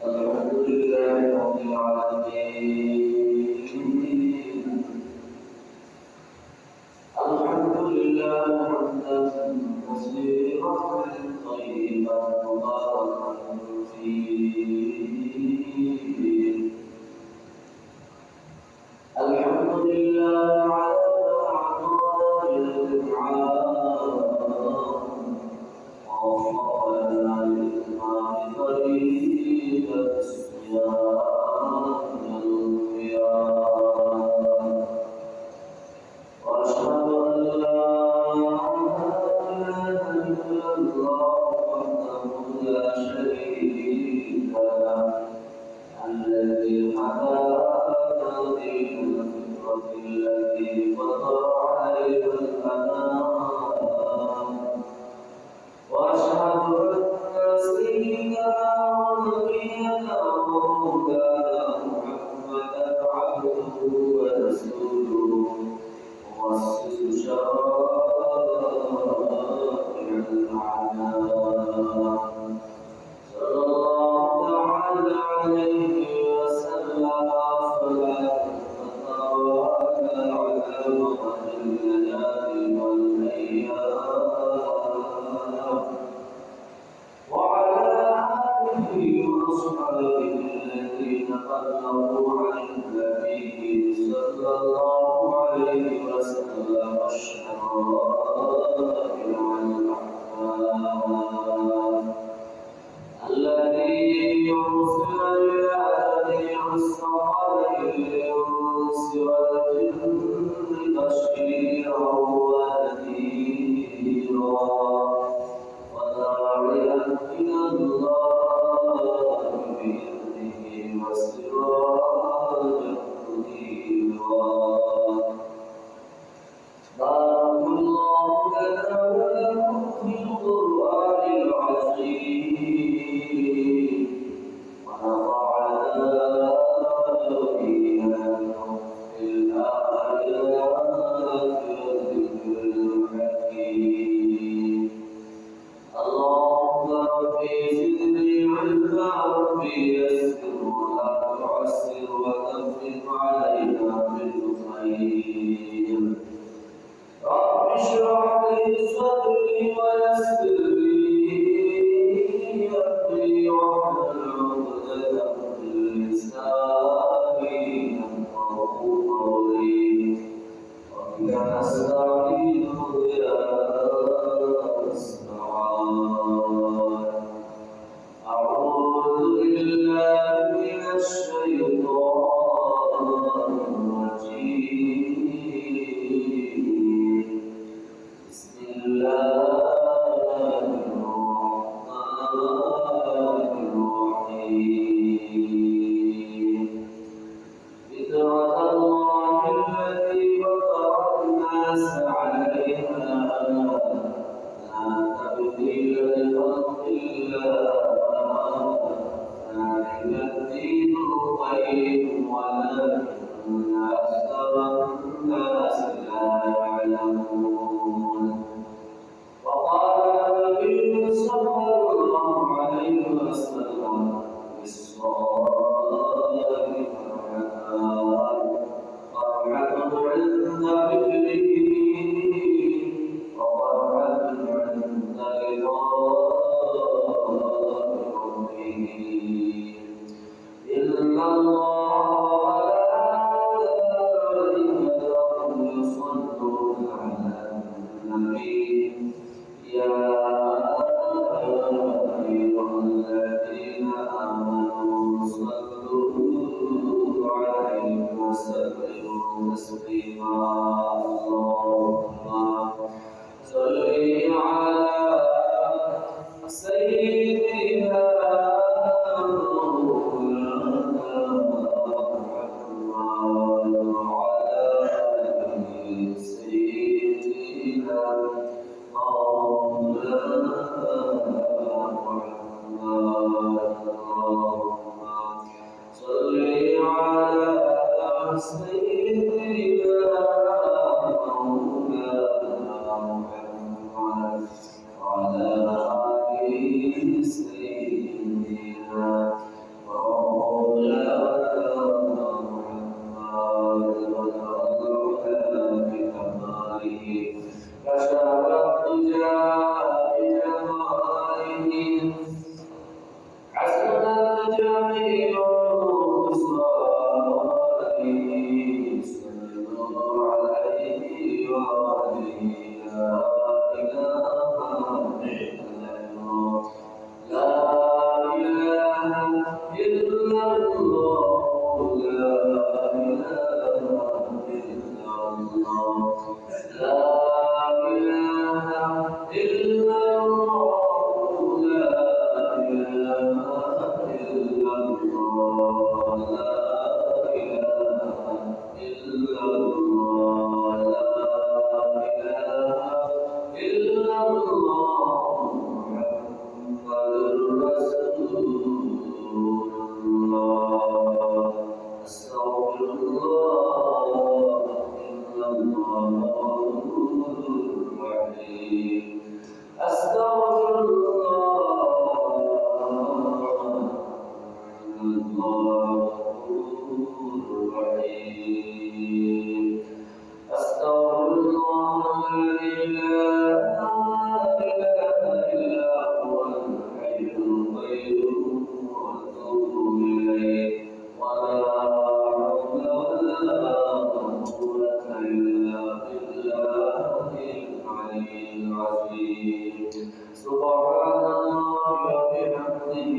الحمد لله رب العالمين الحمد لله حمدا كثيرا طيبا مباركا فيه الحمد لله على أعطاء الإنعام ووفقنا لإتمام طريق الصيام والقيام وأشهد أن لا إله إلا الله وحده لا شريك له الذي هدانا للفطرة التي فطر عليها الأنام وأشهد أن سيدنا ونبينا ومولانا محمدا عبده ورسوله مؤسس شرائع الأعلام صلى الله تعالى عليه وسلم صلاة تتوالى على مدى الليالي والأيام وعلى آله وأصحابه الذين بلغوا عن النبي صلى الله عليه وسلم الشرائع والأحكام الذي يرسل جميع الثقلين للإنس والجن بشيرا ونذيرا وداعيا إلى الله بإذنه وسراجا منيرا بارك الله لنا ولكم في القرآن العظيم ونفعنا وإياكم بالآيات والذكر الحكيم اللهم ربي زدني علما ربي يسر ولا تعسر وتمم علينا بالخير رب اشرح لي صدري ويسر لي امري واحلل عقدة من لساني يفقهوا قولي وبك نستعين يا مستعان أعوذ بالله من الشيطان الرجيم بسم الله سبحان الله وبحمده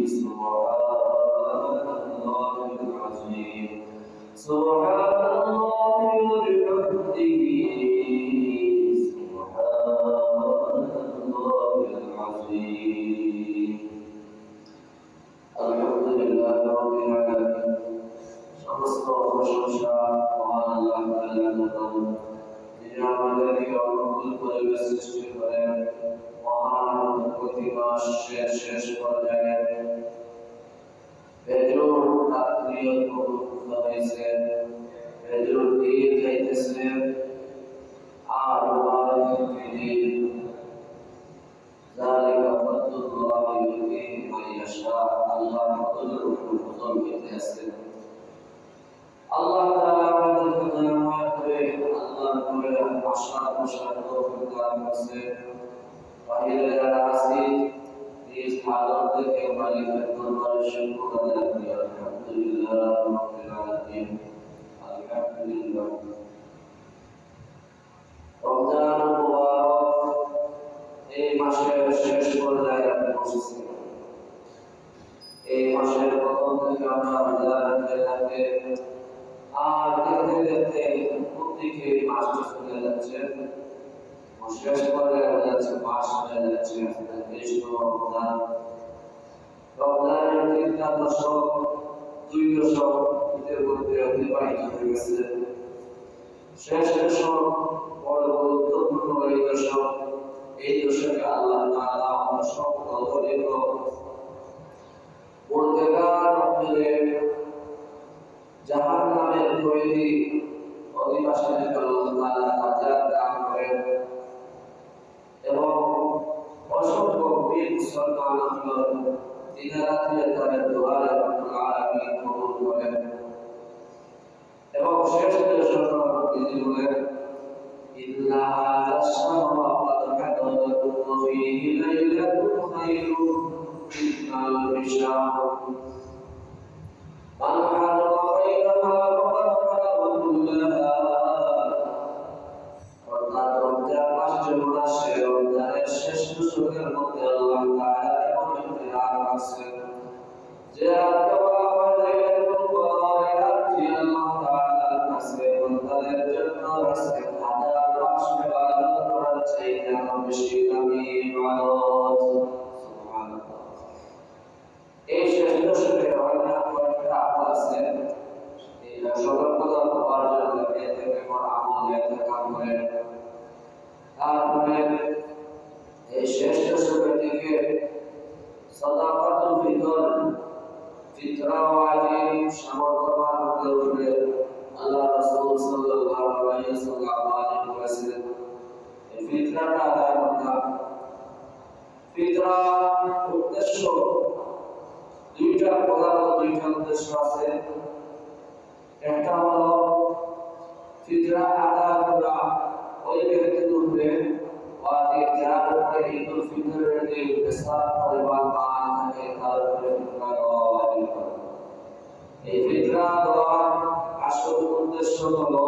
سبحان الله العظيم سبحان الله وبحمده سبحان الله العظيم الحمد لله رب العالمين সমস্ত প্রশংসা মহান আল্লাহ তাআলার জন্য যিনি আমাদেরকে অনুকূল পরিবেশ সৃষ্টি করেন মহান প্রতিমা শেষ পর্যায়ে বেজোর রাত্রিও উপস্থিত হয়েছে বেজোর দিয়ে যাইতেছে আর বারাকাতুল্লাহ ذلك فضل الله يؤتيه من يشاء الله فضل الفضل يتيسر আল্লাহ তাআলা আমাদেরকে দয়া করে আল্লাহর করে আশা প্রসাদ তৌফিক দান করেন বাহিরে যারা আছি নিজ হালত থেকে মালিকের দরবারে শুকর আদায় করি আলহামদুলিল্লাহ রাব্বিল আলামিন আলহামদুলিল্লাহ রমজান মুবারক এই মাসের শেষ পর্যায়ে আমরা বসেছি এই মাসের প্রথম থেকে আমরা রোজা রাখতে থাকতে আর দেখতে দেখতে প্রত্যেকে মাসটা চলে যাচ্ছে শেষ পর্যায়ে হয়ে যাচ্ছে মাস হয়ে যাচ্ছে রমজান রমজানের 3টা দশক 2 দশক এর মধ্যে অতিবাহিত হয়ে গেছে শেষ দশক বড় গুরুত্বপূর্ণ এই দশকে আল্লাহ তাআলা আমাদের সকল দলিত পরদেগার রব্বের জাহান্নামের তৈরি অধিবাসীদের আল্লাহ তাআলা নাজাত দান করেন এবং অসংখ্য বীর মুসলমান দিন-রাত্রে তাদের দোয়া রব্বুল আলামিন কবুল করেন এবং শেষ দশক তিনি বলেন ইন্না হাযা শাহরা قد حضر فيه ليلة خير من ألف شهر من حضر خيرها فقد حضر كلها অর্থাৎ রমজান মাস যেমন আসে রমজানের শেষ দশকের মধ্যে আল্লাহ তাআলা এমন একটি রাত আছে যে রাতকে বলা হয় লাইলাতুল কদর এই রাতটি আল্লাহ তাআলার কাছে বান্দাদের জন্য আছে হাজার মাস ইবাদত করার চাইতে আরো বেশি দামি ইবাদত সুবহানাল্লাহ এই শেষ দশকে অনেক কয়েকটা আমল আছে এই সতর্কতা পাওয়ার জন্য এ থেকে বড় আমল একটা কাম করে তারপরে এই শেষ দশকের দিকে সাদাকাতুল ফিতর ফিতরা ওয়াজিব সামর্থ্যবান হতে হবে আল্লাহ রাসূল সাল্লাল্লাহু আলাইহি ওয়াসাল্লাম বলেছেন এই ফিতরাটা আদায় করতে ফিতরা উদ্দেশ্য প্রধান দুইটা উদ্দেশ্য আছে একটা হলো ফিতরা আদায় করা ওই ব্যক্তির উপরে ওয়াজিব যার উপরে ঈদুল ফিতরের যে বিশাল পরিমাণ দান থাকে তার উপরে ফিতরা দেওয়া ওয়াজিব এই ফিতরা দেওয়ার আসল উদ্দেশ্য হলো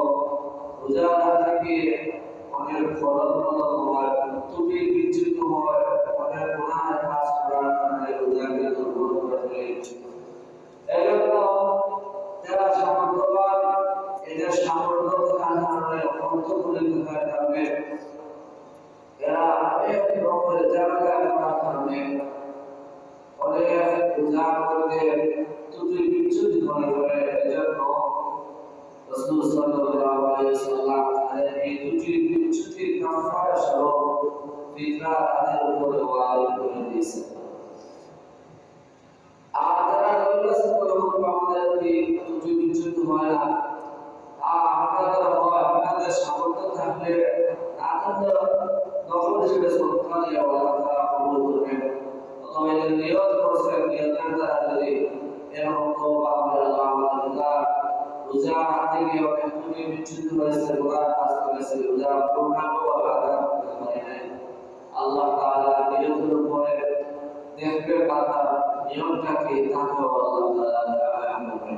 রোজা রাখতে অনেক ফলন হয় ত্রুটি বিচ্যুত হয় অনেক গুনাহের কাজ করার কারণে রোজাকে দুর্বল করে ফেলে এজন্য যারা সামর্থ্যবান এদের সামর্থ্য থাকার কারণে অন্তঃকুলিত হয়ে যাবে এরা অনেক রকমের জায়গা করার কারণে অনেক রোজা করতে ত্রুটি বিচ্যুত হয়ে পড়ে এজন্য রাসূল সাল্লাল্লাহু আলাইহি ওয়াসাল্লাম এই ত্রুটি বিচ্যুতির কাফারা স্বরূপ ফিতরা তাদের উপরে ওয়াজিব করে দিয়েছেন আর যারা রয়েছে কোন আমাদের কি ত্রুটি বিচ্যুত হয় না আপনাদের হয় আপনাদের সামর্থ্য থাকলে তাদের দখল হিসেবে সত্তা দিয়ে আল্লাহ তাআলা কবুল করবেন অথবা এদের নিয়ত করছেন নিয়তের দ্বারা যদি এরকম তওবা করে আল্লাহ আমাদের রোজা রাখতে গিয়ে অনেক ত্রুটি বিচ্যুত হয়েছে গুনাহ কাজ করেছে রোজা পূর্ণাঙ্গভাবে আদায় করতে পারে নাই আল্লাহ তাআলা নিয়তের উপরে দেখবে বান্দার নিয়মটাকে তাকেও আল্লাহ তাআলা আমল করে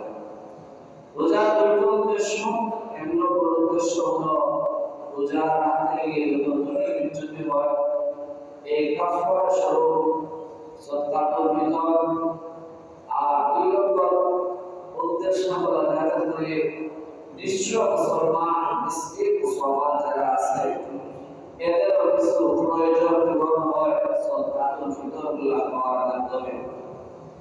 রোজার দুটো উদ্দেশ্য এক নম্বর উদ্দেশ্য হলো রোজা রাখতে গিয়ে যত ত্রুটি বিচ্যুতি হয় এই কাফারা স্বরূপ সদকাতুল ফিতর। আর 2 নম্বর উদ্দেশ্য হলো যাতে করে বিশ্ব মুসলমান মিসকিন মুসলমান যারা আছে এদেরও কিছু প্রয়োজন পূরণ হয় সদকাতুল ফিতর গুলো পাওয়ার মাধ্যমে।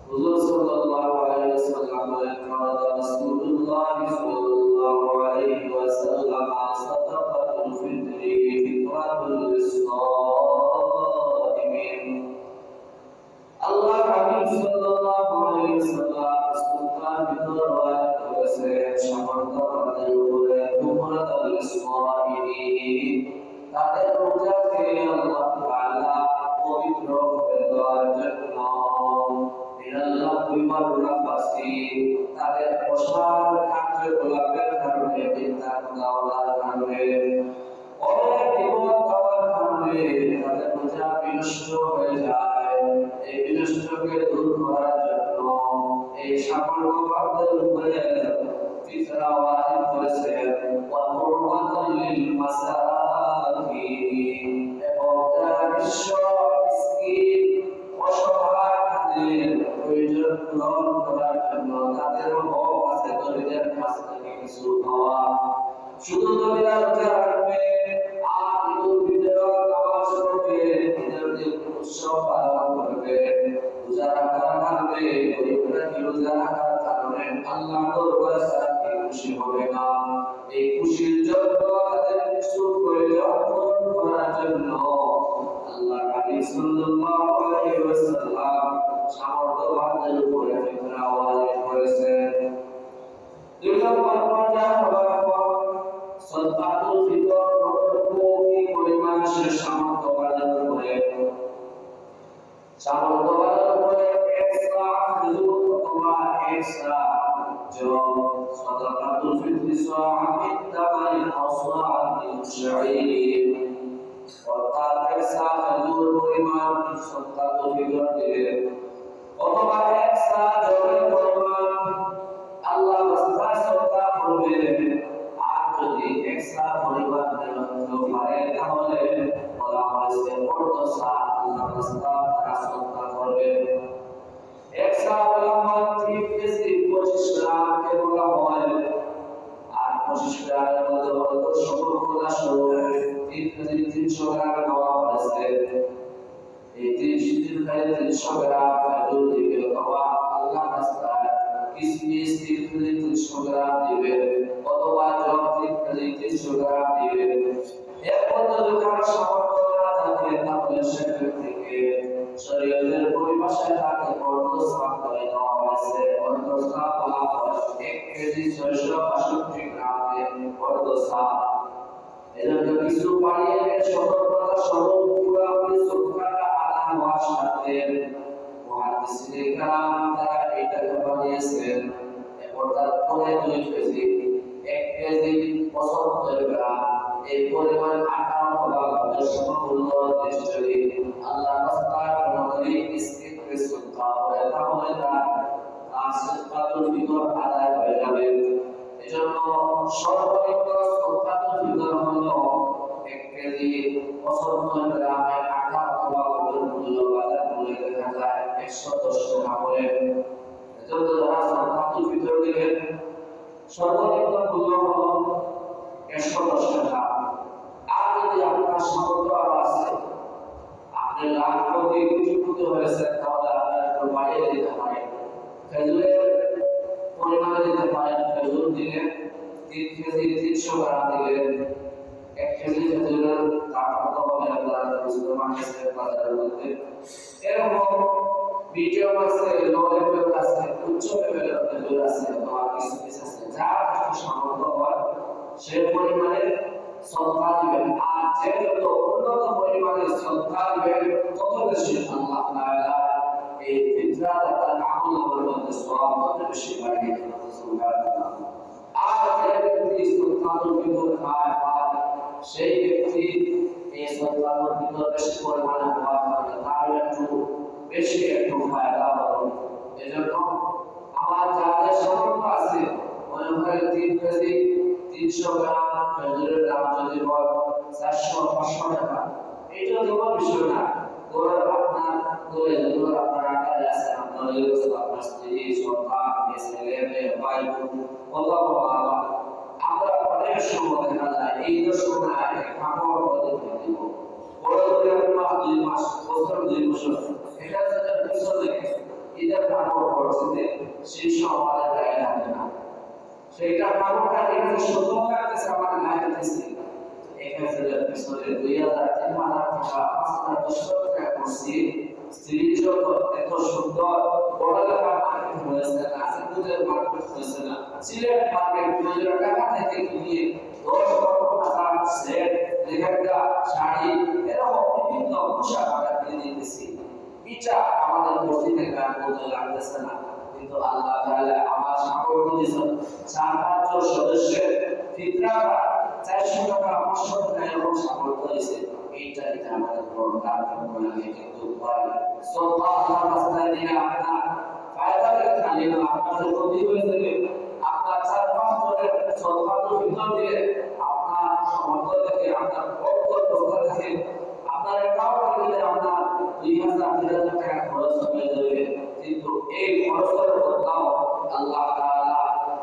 হুজুর সাল্লাল্লাহু আলাইহি ওয়াসাল্লাম বলেন, কালা রাসূলুল্লাহ সাল্লাল্লাহু আলাইহি ওয়াসাল্লাম, সাদাকাতুল ফিতরি ফিতরাতুল লিস-সাইমিন। আল্লাহ হাবিব সাল্লাল্লাহু আলাইহি ওয়াসাল্লাম সদকাতুল ফিতর ওয়াজিব করেছেন সামর্থ্যবানদের উপরে, ফিতরাতুল লিস-সাইমিন তাদের রোজাকে আল্লাহ তাআলা পবিত্র করে দেওয়ার জন্য। আল্লাহ বিমান রাফাসি তাদের প্রসার কার্যকলাপের কারণে, চিন্তা ভাবনার কারণে, অনেক বিপদ হওয়ার কারণে তাদের রোজা বিনষ্ট হয়ে যায়। এই বিনষ্টকে দূর করার জন্য এই সামর্থ্যবানদের উপরে ফিতরা ওয়াজিব করেছেন, ওয়া কুরবাতাল লিল মাসাকিন, এবং বিশ্ব মিসকিন অসহায় প্রয়োজন পূরণ করার জন্য তাদেরও হক আছে দরিদ্রের কাছ থেকে কিছু খাওয়া। শুধু দরিদ্র রোজা রাখবে আর ঈদুল ফিতর নামাজ পড়বে, ঈদের দিন উৎসব পালন করবে, রোজা রাখার কারণে গরিবরা কি রোজা রাখার কারণে আল্লাহ দরবারে তারা খুশি হবে না। এই খুশির জন্য তাদের কিছু প্রয়োজন পূরণ করার জন্য আল্লাহ হাবিব সাল্লাল্লাহু আলাইহি ওয়াসাল্লাম সামর্থ্যবানদের উপরে ফিতরা ওয়াজিব করেছেন। 2 নম্বর পর্যায় হলো সদকাতুল ফিতর কতটুকু কি পরিমাণ সে সামর্থ্যবানদের উপরে, সামর্থ্যবানদের উপরে 1 সা খেজুর অথবা 1 সা জব, সদকাতুল ফিতর সাআ মিন তামাইন আও সাআ মিন শাঈর, অর্থাৎ 1 সা খেজুর পরিমাণ সদকাতুল ফিতর দিবে, অথবা 1 সা জবের পরিমাণ আল্লাহ রাস্তায় সদকা করবে। আর যদি 1 সা পরিমাণ দেওয়া পারে তাহলে বলা হয়েছে অর্ধ সা আল্লাহ রাস্তায় তারা সদকা করবে। 1 সা বলা হয় 3 কেজি 25 গ্রামকে বলা হয়। আর 25 গ্রামের মধ্যে হয়তো সকল খোলা সহ 3 কেজি 300 গ্রাম দেওয়া হয়েছে। এই 300 গ্রাম খেজুর দিবে, অথবা আল্লাহ রাস্তায় কিশমিশ 3 কেজি 300 গ্রাম দিবে, অথবা জব 3 কেজি 300 গ্রাম দিবে। এর মধ্যে যদি কারো সামর্থ্য না থাকে তাহলে সে ব্যক্তিকে শরীয়তের পরিভাষায় তাকে অর্ধসা করে দেওয়া হয়েছে। অর্ধসা বলা হয় 1 কেজি 662 গ্রামকে অর্ধসা। এজন্য কিছু বাড়িয়ে সতর্কতা স্বরূপ পুরোপুরি সদকাটা আদায় হওয়ার সাথে মুহাদ্দিসিনে কেরাম তারা এইটাকে বানিয়েছেন অর্থাৎ 2 কেজি 1 কেজি 75 গ্রাম এই পরিমাণ আটা অথবা দুধের সমমূল্য যদি আল্লাহ রাস্তায় কোনোদিন মিসকিনকে সদকা করে তাহলে তার সদকাতুল ফিতর আদায় হয়ে যাবে। এজন্য সর্বনিম্ন সদকাতুল ফিতর হলো 1 কেজি 75 গ্রামের আটা অথবা দুধের মূল্য বাজার মূল্যে দেখা যায় 110 টাকা করে। এজন্য যারা সদকাতুল ফিতর দিবেন সর্বনিম্ন মূল্য হলো 110 টাকা। আর যদি আপনার সামর্থ্য আরো আছে, আপনি লাখপতি কোটিপতি হয়েছেন, তাহলে আপনি একটু বাড়িয়ে দিতে পারেন, খেজুরের পরিমাণে দিতে পারেন। খেজুর দিলেন 3 কেজি 300 গ্রাম দিলেন, 1 কেজি খেজুরের দাম কত হবে আপনারা বুঝতে পারছেন বাজারের মধ্যে। এরকম মিডিয়াম আছে, লো লেভেল আছে, উচ্চ লেভেলের খেজুর আছে, অথবা কিছু কিছু আছে, যার যত সামর্থ্য হয় সে পরিমাণে সদকা দিবেন। আর যে যত উন্নত পরিমাণে সদকা দিবেন তত বেশি আল্লাহ তাআলা এই ফিতরা দাতার আমলের মধ্যে সওয়াব তত বেশি বাড়িয়ে দেন। সুবহানাল্লাহ। আর যে ব্যক্তি সদকাতুল ফিতর খায় পায়, সেই ব্যক্তি এই সদকাতুল ফিতর বেশি পরিমাণে হওয়ার কারণে তার একটু বেশি একটু ফায়দা হবে। এজন্য আমার যাদের সামর্থ্য আছে মনে হয় 3 কেজি 300 গ্রাম খেজুরের দাম যদি হয় 400-500 টাকা, এটা কোনো বিষয় না। ঘরের আপনার ঘরে যতগুলো আপনার আকারে আছে আপনার ওই আপনার স্ত্রী সন্তান ছেলে মেয়ে ভাই বোন অথবা বাবা আমরা অনেক সময় দেখা যায় এই সময় কাপড় বদলে দিব বড় করে মাস 2 মাস বছর 2 বছর এটা যেটা পিছনে এটা কাপড় পড়ছে সেই সময় গায়ে লাগে না সেইটা কাপড়টা দেখে সুন্দর লাগতেছে আমার গায়ে লাগতেছে এখানে পিছনে 2000 3000 টাকা 5000 টাকা করছি স্ত্রীর জন্য এত সুন্দর পড়ালেখা মার্কেট হয়েছে না সিন্ধুদের মার্কেট হয়েছে না সিলেট মার্কেট 2000 টাকা থেকে কিনে 10 লক্ষ টাকা সেট লেহেঙ্গা শাড়ি এরকম বিভিন্ন পোশাক আমরা কিনে দিতেছি এটা আমাদের মসজিদে গান বলতে লাগতেছে না কিন্তু আল্লাহ তাআলা আমার সামর্থ্য দিয়েছেন 4-5 সদস্যের ফিতরা 400 টাকা 500 টাকা এরকম সামর্থ্য দিয়েছে এইটা এটা আমাদের বড় কাজ লাগে কিন্তু ভাই সাল্লাল্লাহু রাস্তায় দিলে আপনার ফায়দা থেকে খালি না আপনার ক্ষতি হয়ে যাবে আপনার 4-5 জনের সদকাতুল ফিতর দিলে আপনার সামর্থ্য থেকে আপনার বরকত বরকত থেকে আপনার অ্যাকাউন্টে দিলে আপনার 2000-3000 টাকা খরচ হয়ে যাবে কিন্তু এই খরচের বদলাও আল্লাহ তাআলা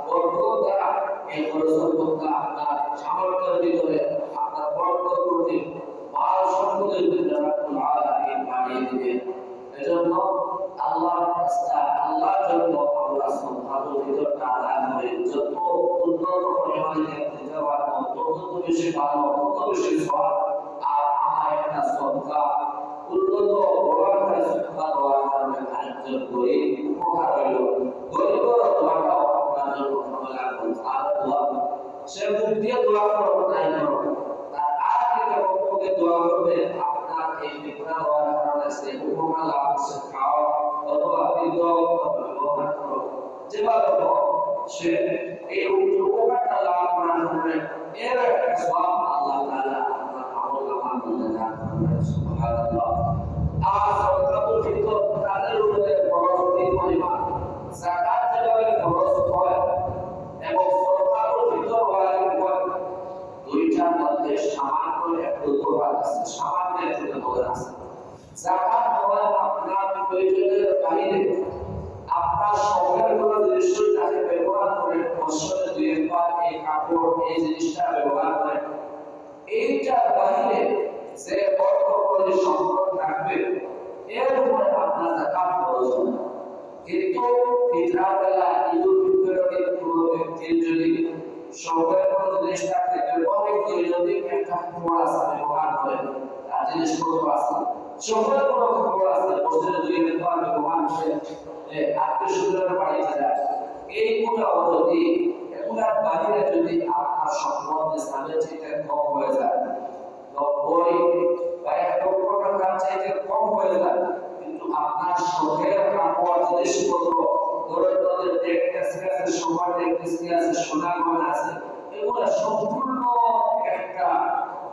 বরকত দ্বারা এই খরচের বদলা আপনার সামর্থ্যের ভিতরে আপনার বরকত করতে মাল সম্পদের ভিতরে রাব্বুল আলামিন বাড়িয়ে দিবেন এজন্য আল্লাহর রাস্তায় আল্লাহর জন্য আমরা সদকাতুল ফিতরটা আদায় করে যত উন্নত পরিমাণে দিতে পারবো তত বেশি ভালো তত বেশি সওয়াব আর আমার একটা সদকা উন্নত বড় করে সদকা দেওয়ার কারণে আরেকজন গরিব উপকার হইল গরিবের দোয়াটাও আপনার জন্য ভালো লাগবে আর দোয়া সে মুখ দিয়ে দোয়া করো নাই করো তার আখিরাতে পক্ষে দোয়া করবে আপনার এই ফিতরা দেওয়ার কারণে সে উপকার লাভ করছে খাও অথবা বিদ্যা ব্যবহার করো যেভাবে সে এই উপকারটা লাভ করার জন্য এর একটা সওয়াব আল্লাহ তাআলা আপনার আমল নামার মধ্যে দান করবেন সুবহানাল্লাহ আর সদকাতুল ফিতর তাদের উপরে খরচ পরিমাণ যাকাত যেভাবে খরচ হয় এবং সদকাতুল ফিতর ওয়াজিব হয় দুইটার মধ্যে সামান্য একটু তফাৎ আছে সামান্য একটু তফাৎ আছে যাকাত হয় আপনার প্রয়োজনের বাইরে আপনার শখের কোনো জিনিসটাকে ব্যবহার করে বছরে 2 বার এই কাপড় এই জিনিসটা ব্যবহার করে এইটার বাইরে যে অর্থ করে সম্পদ রাখবে এর উপরে আপনার যাকাত খরচ হবে কিন্তু ফিতরার বেলা ঈদুল ফিতরের কোনো ব্যক্তির যদি শখের কোনো জিনিসটাকে ব্যবহার করে যদি একটা কাপড় আছে ব্যবহার করে তার জিনিসপত্র আছে শখের কোনো কাপড় আছে বছরে 2 বার ব্যবহার করে আত্মীয়-স্বজনের বাড়িতে যায় এইগুলো যদি এগুলার বাইরে যদি আপনার সম্পদ ইসলামের চাইতে কম হয়ে যায় 90 বা 1 লক্ষ টাকার চাইতে কম হয়ে যায় কিন্তু আপনার শখের কাপড় জিনিসপত্র ধরে তাদের টেকসি আছে সোনার টেকসি আছে সোনা গয়না আছে এগুলো সম্পূর্ণ একটা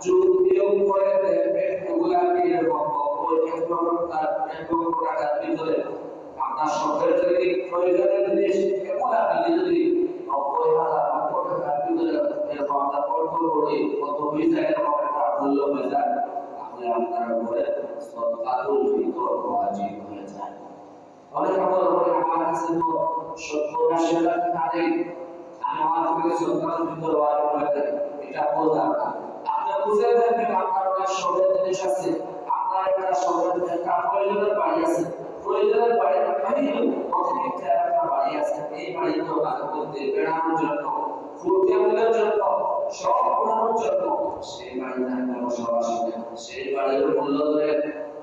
যোগ বিয়োগ করে দেখবেন এগুলাকে এরকম ওই 1 লক্ষ টাকার ভিতরে আপনার শখের যদি প্রয়োজনের জিনিস এগুলা মিলে যদি 90,000 লক্ষ টাকার ভিতরে এরকম আপনার অর্থ করে কত হয়ে যায় এরকম একটা মূল্য হয়ে যায় তাহলে আপনার ঘরে সদকাতুল ফিতর ওয়াজিব হয়ে যায় অনেক বলে আমার কাছে তো 70-80 লাখ টাকা নেই আমি আমার থেকে সদকাতুল ফিতর ওয়াজিব হয়ে যায় এটা বললাম না আপনি বুঝে দেখবেন আপনার অনেক শখের জিনিস আছে আপনার একটা শখের একটা প্রয়োজনের বাড়ি আছে প্রয়োজনের বাড়ির বাইরে অতিরিক্ত একটা বাড়ি আছে এই বাড়িতে কাজ করতে বেড়ানোর জন্য ফুটে ওঠার জন্য সব করার জন্য সেই বাড়িতে বসবাস করে সেই বাড়ির মূল্য ধরে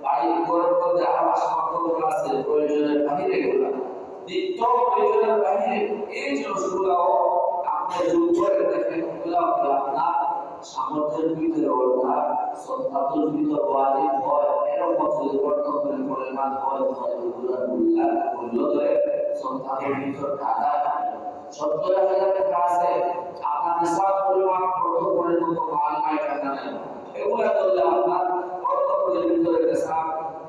বাড়ির ঘরের মধ্যে আরো আসবাবপত্র আছে প্রয়োজনের বাইরে গুলা নিত্য প্রয়োজনের বাইরে এই জিনিসগুলাও আপনি যোগ করে দেখেন এগুলো আপনার সামর্থ্যের ভিতরে অর্থাৎ সদকাতুল ফিতর ওয়াজিব হয় এরকম যদি বর্তমানে পরিমাণ হয় তাহলে এগুলোর মূল্য ধরে সদকাতুল ফিতর আদায় করে 70,000 টাকা আছে আপনার নিসাব পরিমাণ প্রত্যেকের মতো মাল নাই টাকা নেই এগুলা করলে আপনার প্রত্যেকের ভিতরে নিসাব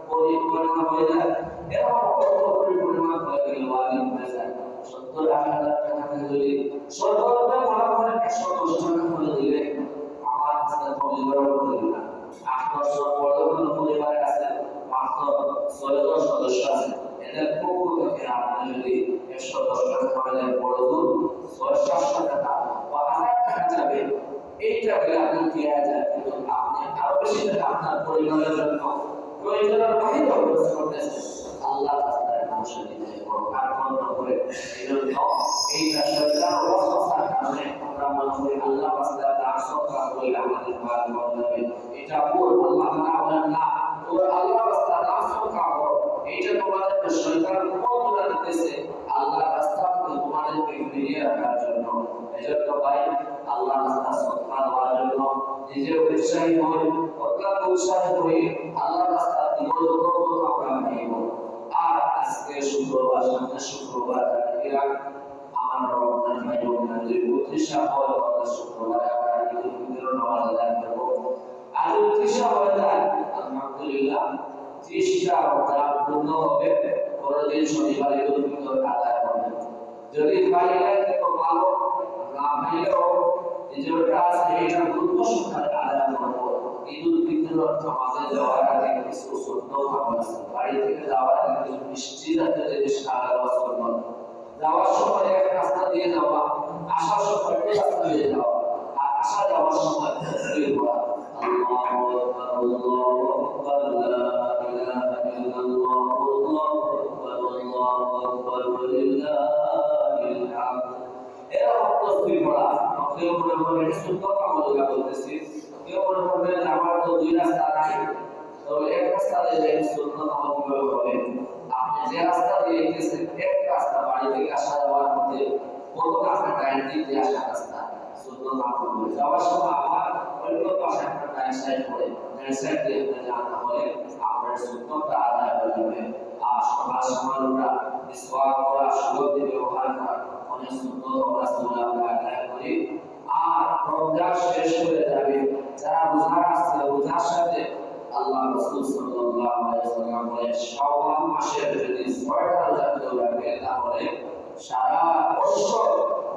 পরিমাণ হয়ে যায় এরকম প্রত্যেকের পরিমাণ হয়ে গেলে ওয়াজিব হয়ে যায় 70,000 টাকা যদি সর্বদা মনে করেন 110 টাকা করে দিলে আমার কাছে পরিবার করে না 8 বছর পরে কোনো পরিবার আছে 5 সদস্য আছে এদের পক্ষ থেকে আপনি যদি 110 টাকা করেন বড় দূর 600 টাকা বা 1000 টাকা যাবে এইটা বলে আপনি কি আছে কিন্তু আপনি আরো বেশি টাকা আপনার পরিবারের জন্য প্রয়োজনের বাইরে খরচ করতেছেন আল্লাহ রাস্তায় মানুষের দিতে বড় কার্যক্রম করে এইজন্য এইটা শয়তান ওয়াসওয়াসার কারণে আমরা মনে করি আল্লাহ রাস্তায় দান সদকা করলে আমাদের কাজ বন্ধ হবে এটা ভুল আল্লাহ তাআলা বলেন না তোমরা আল্লাহ রাস্তায় দান সদকা করো এইটা তোমাদেরকে শয়তান উপদ্রব দিতেছে আল্লাহ রাস্তা থেকে তোমাদেরকে ফিরিয়ে রাখার জন্য এজন্য ভাই আল্লাহ রাস্তা সদকা দেওয়ার জন্য নিজে উৎসাহী হই অত্যন্ত উৎসাহী হই আল্লাহ রাস্তা দিব আমরা নিব আর আজকে শুক্রবার সামনে শুক্রবার এরা আমার রমজান ভাই বোনেরা যদি 29 হয় তাহলে শুক্রবার আমরা ঈদুল ফিতর নামাজ আদায় করব আর 29 হয়ে যায় আলহামদুলিল্লাহ 30টা রমজান পূর্ণ হবে পরের দিন শনিবার ঈদুল ফিতর আদায় হবে যদি পাইলে তো ভালো না পাইলেও যেটা আছে এটা গুরুত্ব সহকারে আদায় করব ঈদুল ফিতর নামাজে যাওয়ার আগে কিছু সুন্নাত আছে বাড়ি থেকে যাওয়ার আগে কিছু মিষ্টি জাতীয় জিনিস খাওয়া সুন্নাত যাওয়ার সময় এক রাস্তা দিয়ে যাওয়া আসার সময় এক রাস্তা দিয়ে যাওয়া আর আসা যাওয়ার সময় তাকবীর পড়া আল্লাহু আকবার আল্লাহু আকবার লা ইলাহা ইল্লাল্লাহ আল্লাহু আকবার আল্লাহু আকবার লিল্লাহিল হামদ এরকম তাকবীর পড়া কেউ মনে করে সুন্নাত আমল করতেছি কেউ মনে করবে যে আমার তো দুই রাস্তা নাই তো এক রাস্তা দিয়ে সুন্নাত আমল কিভাবে হবে আপনি যে রাস্তা দিয়ে গেছেন এক রাস্তা বাড়ি থেকে আসা যাওয়ার মধ্যে কত রাস্তা টাইম দিয়ে আসা রাস্তা সুন্নাত আমল করে যাওয়ার সময় আবার অন্য পাশে একটা টাইম সাইড করে সাইড দিয়ে আপনি যান তাহলে আপনার সুন্নাতটা আদায় হয়ে যাবে আর সকাল সময় ওটা মিসওয়াক করা সুগন্ধি ব্যবহার করা অনেক সুন্নাত রাসূল আমরা আদায় করি আর রমজান শেষ হয়ে যাবে যারা রোজা আছে রোজার সাথে আল্লাহ রাসূল সাল্লাল্লাহু আলাইহি ওয়াসাল্লাম বলেন শাওয়াল মাসের যদি 6টা রোজা কেউ রাখে তাহলে সারা বছর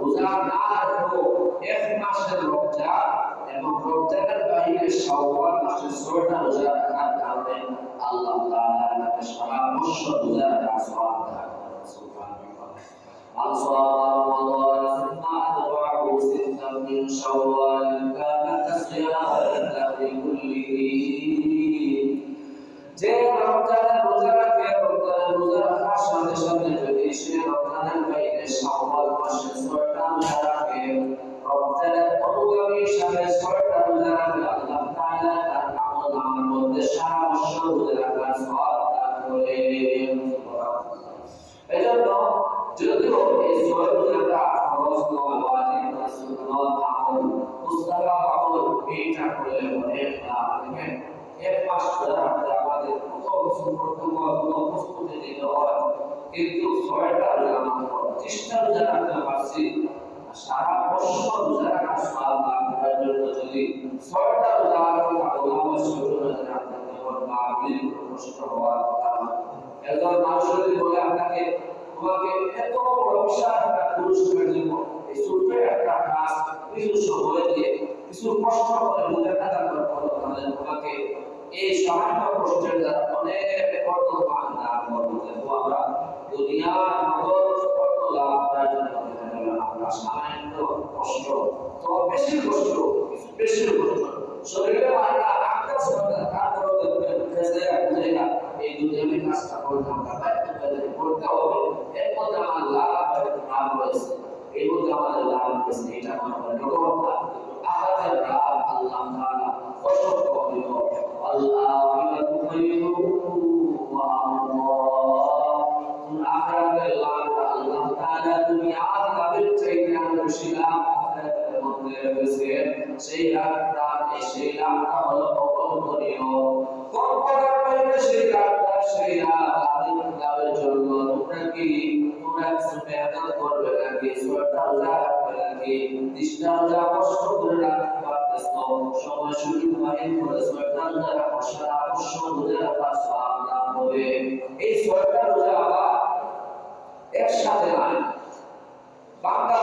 রোজা না রাখলেও এক মাসের রোজা এবং রমজানের বাইরে শাওয়াল মাসের 6টা রোজা রাখার কারণে আল্লাহ তাআলা তাকে সারা বছর রোজা রাখার সওয়াব দান করেন সুবহানাল্লাহ আল-সাওম রমাদান সুন্নাহ আতবাউ সিত্তাম মিন শাওয়াল কানা তাসিয়াম লিল্লাহি কুল্লিহি যে রমজানের রোজা রাখে রমজানের রোজা রাখার সাথে সাথে যদি সে রমজানের বাইরে শাওয়াল মাসে 6টা রোজা রাখে রমজানের অনুগামী হিসাবে 6টা রোজা রাখে আল্লাহ তাআলা তার আমলনামার মধ্যে সারা বছর রোজা রাখার সওয়াব দান করেন এজন্য যদিও এই 6 রোজাটা ফরজ নয় ওয়াজিব নয় সুন্নাত আমল মুস্তাহাব আমল এইটা করলে অনেক লাভ দেখেন এক মাস ধরে রাখতে আমাদের কত কিছু কত প্রস্তুতি নিতে হয় কিন্তু 6টা রোজা মাত্র 30টা রোজা রাখতে পারছি সারা বছর রোজা রাখার সওয়াব লাভ করার জন্য যদি 6টা রোজা রাখতে রাখতে তখন মাহফিল কষ্ট হওয়ার কথা না একজন মানুষ যদি বলে আপনাকে তোমাকে এত বড় বিশাল একটা পুরস্কার দেব এই ছোট্ট একটা কাজ কিছু সময় দিয়ে কিছু কষ্ট করে রোজা আদায় করার পর তাহলে তোমাকে এই সামান্য কষ্টের দ্বারা অনেক কত লাভ করবো দেখো আমরা দুনিয়ার নগদ কত লাভ করার জন্য আমরা সামান্য কষ্ট তো বেশি কষ্ট বেশি কষ্ট শরীরে মারা আকাশ মারা তারপর দেখবেন ফেসে বুঝেগা এই দুনিয়াতে কাজটা করতে আমরা বাইরে করতে হবে এর মধ্যে আমার লাভ রয়েছে এই মধ্যে আমাদের লাভ রয়েছে এটা আমাদের কথা আহাদের লাভ আল্লাহ তাআলা কষ্ট করে আল্লাহ খায়রু ওয়া আল্লাহ আখিরাতের লাভ আল্লাহ তাআলা দুনিয়ার লাভের চাইতে আরো বেশি লাভ আখিরাতের মধ্যে রয়েছে সেই লাভটা হলো অকল্পনীয় কল্পনার বাইরে সেই লাভের জন্য তোমরা কিছু মেহনত করবে নাকি 6টা রোজা রাখবে নাকি 30টা রোজা কষ্ট করে রাখতে পারতেছো সময় সুযোগ বাহির করে 6টা রোজা রাখো সারা বছর রোজা রাখার সওয়াব লাভ হবে এই 6টা রোজা আবার একসাথে নয় বাংলা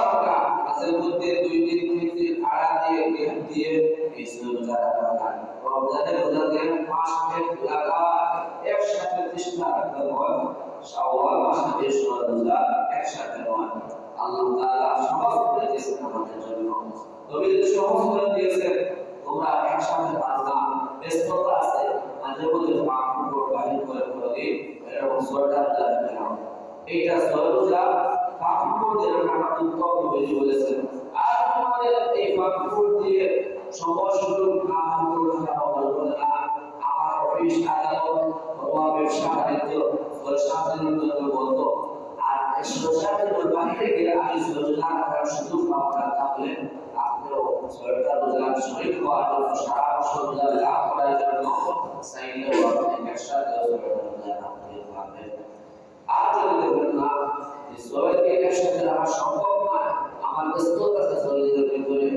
মাঝে মধ্যে 2 দিন 3 দিন আড়া দিয়ে গ্যাপ দিয়ে এই রোজা রাখা হয় রমজানের রোজা দিয়ে 5 মিনিট লাগা একসাথে তৃষ্ণা রাখতে হয়, শাওয়াল মাসে 20 রোজা একসাথে নয়। আল্লাহ তাআলা সহজ করে দিয়েছেন আমাদের জন্য, নবী সহজ করে দিয়েছেন, তোমরা একসাথে পারবা, ব্যস্ততা আছে, মাঝে মধ্যে পাপ বাহির করে দিন, এরকম 6টা রোজা রাখতে হবে। এইটা 6 রোজা পাপ করে রাখা উত্তম নবী বলেছেন। আর তোমাদের এই পাপ দিয়ে সময় সুযোগ না করে রাখা বলবো না, আমার অফিস আদালত অথবা ব্যবসা বাণিজ্য 6 দিনের জন্য বন্ধ, আর 6 দিনের বাইরে গিয়ে আমি রোজা রাখার সুযোগ পাবো না, তাহলে আপনিও 6টা রোজা শরীর হওয়ার জন্য সারা বছর রোজা লাভ করার জন্য চাইলেও আপনি একসাথে রোজা রাখতে পারবেন। আর যদি দেখবেন না যে 6 দিন একসাথে রাখা সম্ভব না, আমার ব্যস্ততা আছে শরীরের ভিতরে,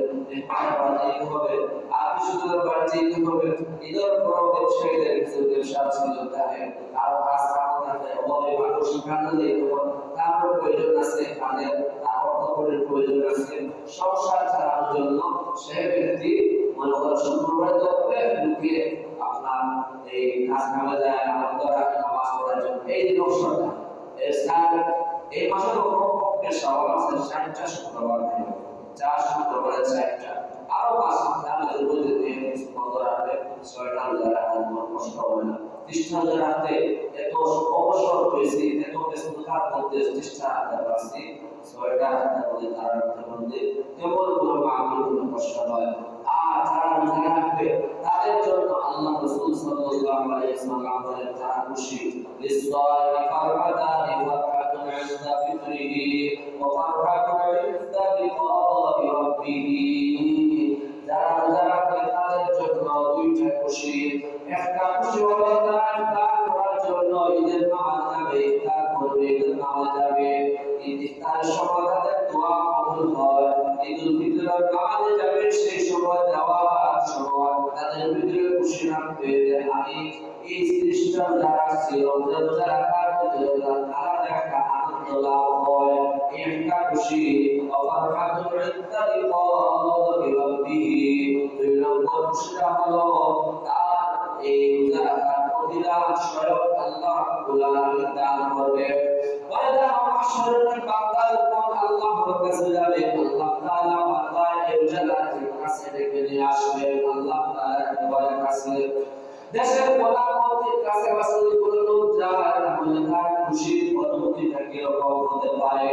বাড়িতে হবে আর কিছু দূর বাড়িতে হবে, ঈদের পর ব্যবসায়ীদের কিছু ব্যবসা ছিল তাহলে আর কাজ কাম থাকে, অভাবে মানুষ শিখানো দিতে হবে, তারপর প্রয়োজন আছে তাদের, তারপর অর্থকরণের প্রয়োজন আছে, সংসার চালানোর জন্য সেই ব্যক্তি মনে করেন শুক্রবার করে লুকিয়ে আপনার এই কাজ কামে যায়, আনন্দ রাখে, নামাজ পড়ার জন্য এই নকশাটা এই মাসে তো কমপক্ষে শাওয়াল মাসে 60টা শুক্রবার থাকে, 4 শুক্রবারে 4টা, আরো 5 আমাদের মধ্যে দিয়ে বন্ধ রাখবে, 6টা রোজা রাখার কোনো কষ্ট হবে না। তৃষ্ণা রোজা রাখতে এত অবসর হয়েছি, এত ব্যস্ততার মধ্যে তৃষ্ণা রাখতে পারছি, 6টা রাখার মধ্যে তারা রাখতে মধ্যে কেবল কোনো মামুল কোনো কষ্ট নয়। আর যারা রোজা রাখবে তাদের জন্য আল্লাহ রাসূল সাল্লাল্লাহু আলাইহি ওয়াসাল্লাম বলেন, তারা খুশি লিসাইমি ফারহাতানি, ফারহাতুন ইনদা ফিতরিহি ওয়া ফারহাতুন ইনদা লিকাই রাব্বিহি। যারা রোজা রাখবে তাদের জন্য দুইটা খুশি, একটা খুশি হলো তারা ইফতার করার জন্য ঈদের নামাজ যাবে, ইফতার করবে, ঈদের নামাজ যাবে, ইফতারের সময় তাদের দোয়া কবুল হয়, ঈদুল ফিতরের নামাজে যাবে, সেই সময় যাওয়ার সময় তাদের ভিতরে খুশি রাখবে যে আমি এই 30টা যারা ছিল রোজা রাখার ভিতরে তারা একটা আনন্দ লাভ হয়, একটা খুশি। ফারহাতুন ইনদা লিকাই রাব্বিহি, দুই নম্বর খুশিটা হলো তার এই রোজা রাখার প্রতিদান স্বয়ং আল্লাহ রাব্বুল আলামিন দান করবে। ময়দান মাহশরের বান্দা যখন আল্লাহর কাছে যাবে, আল্লাহ তাআলা বান্দার এই রোজার কাছে ডেকে নিয়ে আসবেন, আল্লাহ তাআলার দরবারের কাছে। দেশের প্রধানমন্ত্রীর কাছে রাসূল কোনো লোক যায়, তাহলে তার খুশির অনুভূতিটা কিরকম হতে পারে।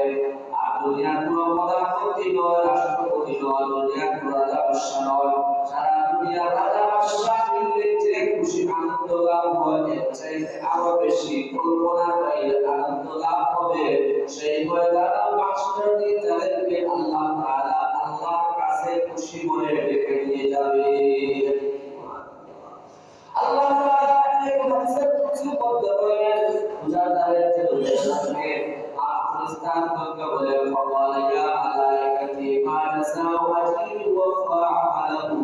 আর দুনিয়ার কোনো প্রধানমন্ত্রী নয়, রাষ্ট্রপতি নয়, দুনিয়ার কোনো রাজা বাদশা নয়, সারা দুনিয়ার রাজা বাদশা মিলে যে খুশি আনন্দ লাভ হয়, এর চাইতে আরো বেশি কল্পনার বাইরে আনন্দ লাভ হবে। সেই ময়দানে মাহশরের দিন যাদেরকে আল্লাহ তাআলা আল্লাহর কাছে খুশি মনে ডেকে নিয়ে যাবে। আল্লাহ তাআলা এই হাদিসের কিছু বলতে বলেন, রোজাদারের যে রোজা থাকে আর ফেরেশতার বলতে বলে, ফাওয়ালা ইয়া মালাইকাতি মা জাযাউ আজরি ওয়া ফাআলাহু।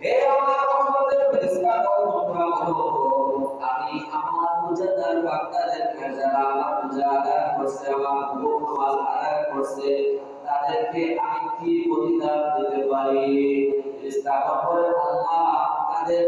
হে আমার রহমতের ফেরেশতা, তোমরা বলো আমি আমার রোজাদার বান্দাদেরকে যারা আমার রোজা আদায় করছে, আমার হুকুম নামাজ আদায় করছে, তাদেরকে আমি কি প্রতিদান দিতে পারি? ফেরেশতা বলে, আল্লাহ তাদের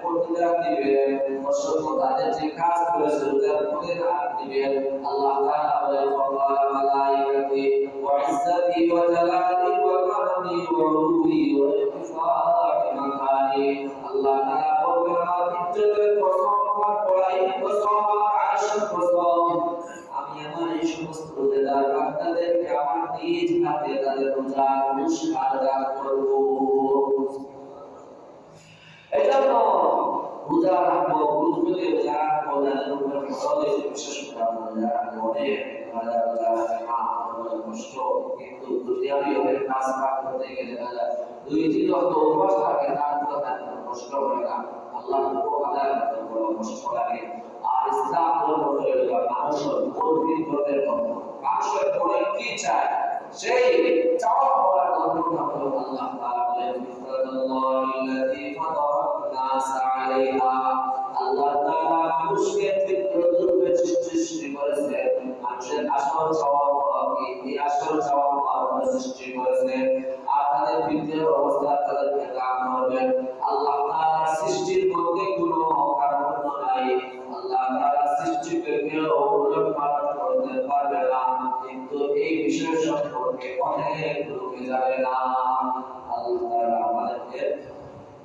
প্রতিদান দিবেন, অসংখ্য তাদের যে কাজ করেছে তার প্রতিদান দিবেন। আল্লাহ তাআলা বলেন, ফাওয়ালা মালাইকাতি ওয়া ইজ্জাতি ওয়া জালালি ওয়া কারমি ওয়া উলুহি ওয়া ইরতিফা'i মাকানি। আল্লাহ তাআলা বলবেন, আমার ইজ্জতের কসম, আমার বড়াইয়ের কসম, আমার আয়েশের কসম, আমি আমার এই সমস্ত রোজাদার বান্দাদেরকে আমার নিজ হাতে তাদের রোজার পুরস্কার দান করব। এজন্য রোজা রাখবো, গুরুত্বকে রোজা রাখবো, যাদের উপরে ফরজ হয়েছে, বিশেষ করে আমরা রোজা রাখবো, অনেক রোজা রাখে না, অনেক কষ্ট, কিন্তু দুনিয়াবি অনেক কাজ করতে গেলে দেখা যায় 2-3 ওয়াক্ত উপবাস থাকে, তারপরে তার কোনো কষ্ট হয় না, আল্লাহর হুকুম আদায় করতে বড় কষ্ট লাগে। আর ইসলাম ধর্ম হলো মানুষের গভীর ধর্মের ধর্ম, মানুষের মনে কি চায় সেই চাওয়া পাওয়ার ধর্মটা হলো আল্লাহ তাআলা বলেন, ফিতরাতুল্লাহিল্লাতী ফাতারান-নাস আলাইহা। আল্লাহ তাআলা মানুষকে ফিতরতরূপে সৃষ্টি করেছেন, মানুষের আসল চাওয়া পাওয়া কি, এই আসল চাওয়া পাওয়ার সৃষ্টি করেছেন, আর তাদের ফিতরের অবস্থা তাদেরকে কাজ করবেন। আল্লাহ তাআলার সৃষ্টির মধ্যে কোনো কারণ যাবে না। আল্লাহ তাআলা আমাদেরকে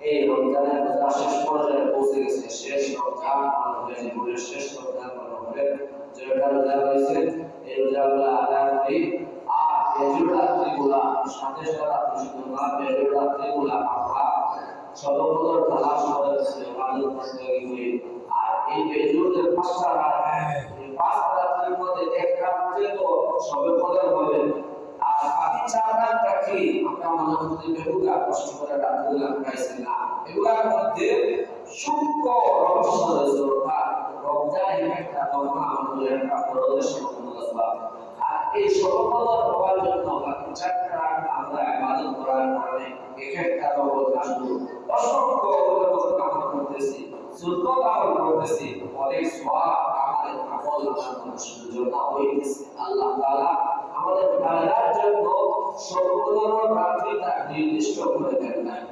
এই রমজানের রোজা শেষ পর্যায়ে পৌঁছে গেছে, শেষ রমজান আমাদের জীবনের শেষ রমজান আমাদের যেটা রোজা রয়েছে এই রোজাগুলা আদায় করি। আর বেজুর রাত্রিগুলা সাথে সাথে রাত্রি শুধু না, বেজুর রাত্রিগুলা আমরা সর্বপ্রথম তালাশ করে ইবাদত করতে হবে। আর এই বেজুর যে 5টা রাত, এই 5টা রাতের মধ্যে এক রাত্রে তো সবে কদর হবে, আর বাকি 4 রাতটা কি আমরা মনে হচ্ছে বেহুদা কষ্ট করে রাতগুলা কাটাইছি না। এগুলোর মধ্যে সূক্ষ্ম রহস্য রয়েছে। রমজান একটা দরমা আমাদের একটা ফরজের সম্পূর্ণ। আর এই সর্বকদর হওয়ার জন্য বাকি 4টা রাত আমরা ইবাদত করার কারণে এক একটা রকম আসলে অসংখ্য আমল করতেছি, সুন্নাত আমল করতেছি, অনেক সওয়াব আমাদের আমল মানুষের জন্য হইতেছে। আল্লাহ তাআলা আমাদের বান্দার জন্য সর্বপ্রথম রাত্রিটা নির্দিষ্ট করে দেন নাই।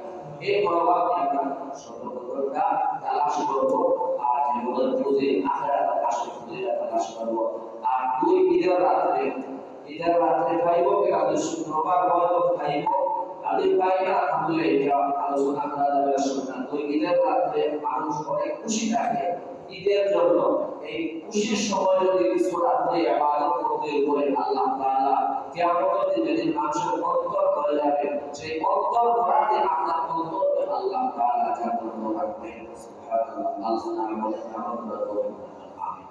এই মনোভাব আমরা সর্বপ্রথমটা তালাশ করব, আর জীবনের পুঁজি আখিরাত আসলে পুঁজিটা তালাশ করব। আর দুই ঈদের রাত্রে পাইব কিনা, শুক্রবার হয়তো পাইব, যদি পাই না তাহলে এটা আলোচনা করা যাবে না। দুই ঈদের রাত্রে মানুষ অনেক খুশি থাকে ঈদের জন্য। এই খুশির সময় যদি কিছু রাত্রে ইবাদত করতে বলে আল্লাহ তাআলা কিয়ামতের দিন যেদিন মানুষের অন্তর হয়ে যাবে, সেই অন্তর ভরাতে আপনার অন্তরকে আল্লাহ তাআলা জাগ্রত রাখবেন। সুবহানাল্লাহ। আল্লাহ আমাদের নাম ধরে আমিন।